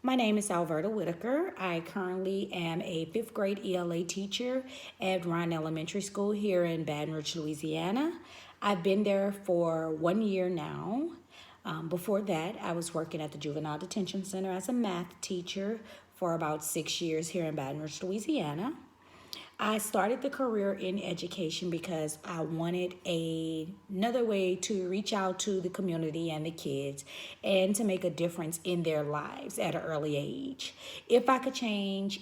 My name is Alberta Whitaker. I currently am a fifth grade ELA teacher at Ryan Elementary School here in Baton Rouge, Louisiana. I've been there for 1 year now. Before that, I was working at the Juvenile Detention Center as a math teacher for about 6 years here in Baton Rouge, Louisiana. I started the career in education because I wanted another way to reach out to the community and the kids and to make a difference in their lives at an early age. If I could change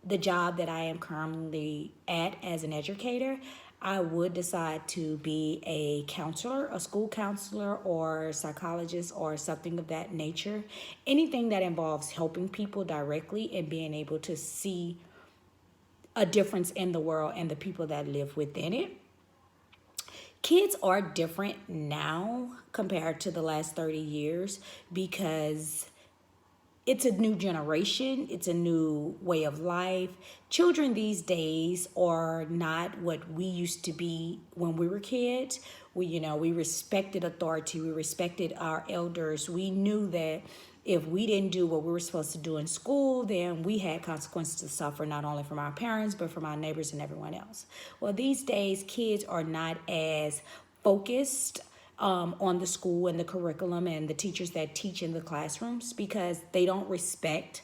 the job that I am currently at as an educator, I would decide to be a counselor, a school counselor, or psychologist, or something of that nature. Anything that involves helping people directly and being able to see a difference in the world and the people that live within it. Kids are different now compared to the last 30 years because it's a new generation, it's a new way of life. Children these days are not what we used to be when we were kids. We respected authority, we respected our elders. We knew that if we didn't do what we were supposed to do in school, then we had consequences to suffer, not only from our parents, but from our neighbors and everyone else. Well, these days, kids are not as focused on the school and the curriculum and the teachers that teach in the classrooms because they don't respect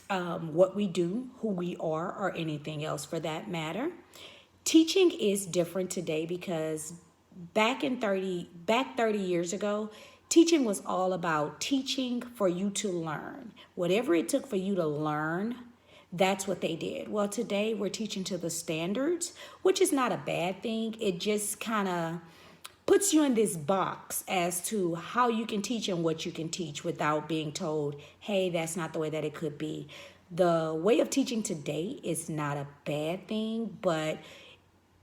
what we do, who we are, or anything else for that matter. Teaching is different today because back 30 years ago, teaching was all about teaching for you to learn. Whatever it took for you to learn, that's what they did. Well, today we're teaching to the standards, which is not a bad thing. It just kind of puts you in this box as to how you can teach and what you can teach without being told, hey, that's not the way that it could be. The way of teaching today is not a bad thing, but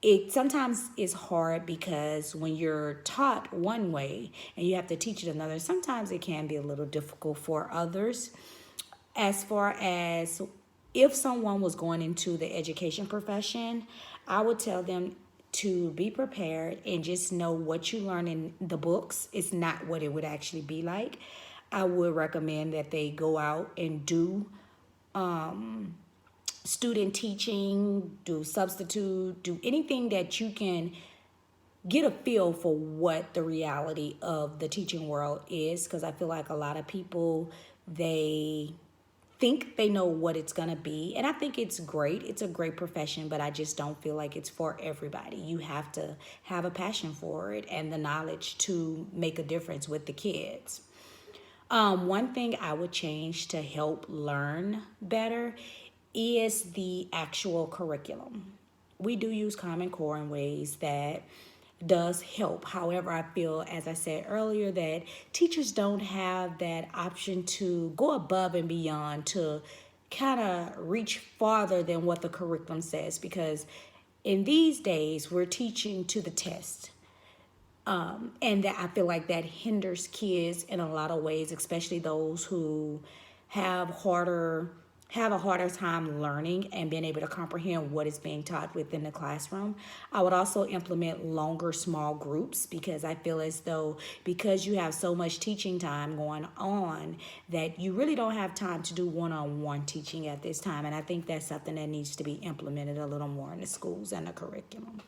it sometimes is hard because when you're taught one way and you have to teach it another, sometimes it can be a little difficult for others. As far as if someone was going into the education profession, I would tell them to be prepared and just know what you learn in the books is not what it would actually be like. I would recommend that they go out and do student teaching, do substitute, do anything that you can get a feel for what the reality of the teaching world is, because I feel like a lot of people, they think they know what it's going to be, and I think it's great. It's a great profession, but I just don't feel like it's for everybody. You have to have a passion for it and the knowledge to make a difference with the kids. One thing I would change to help learn better is the actual curriculum. We do use Common Core in ways that does help. However, I feel, as I said earlier, that teachers don't have that option to go above and beyond to kind of reach farther than what the curriculum says, because in these days we're teaching to the test. And that I feel like that hinders kids in a lot of ways, especially those who have a harder time learning and being able to comprehend what is being taught within the classroom. I would also implement longer small groups because I feel as though because you have so much teaching time going on that you really don't have time to do one-on-one teaching at this time. And I think that's something that needs to be implemented a little more in the schools and the curriculum.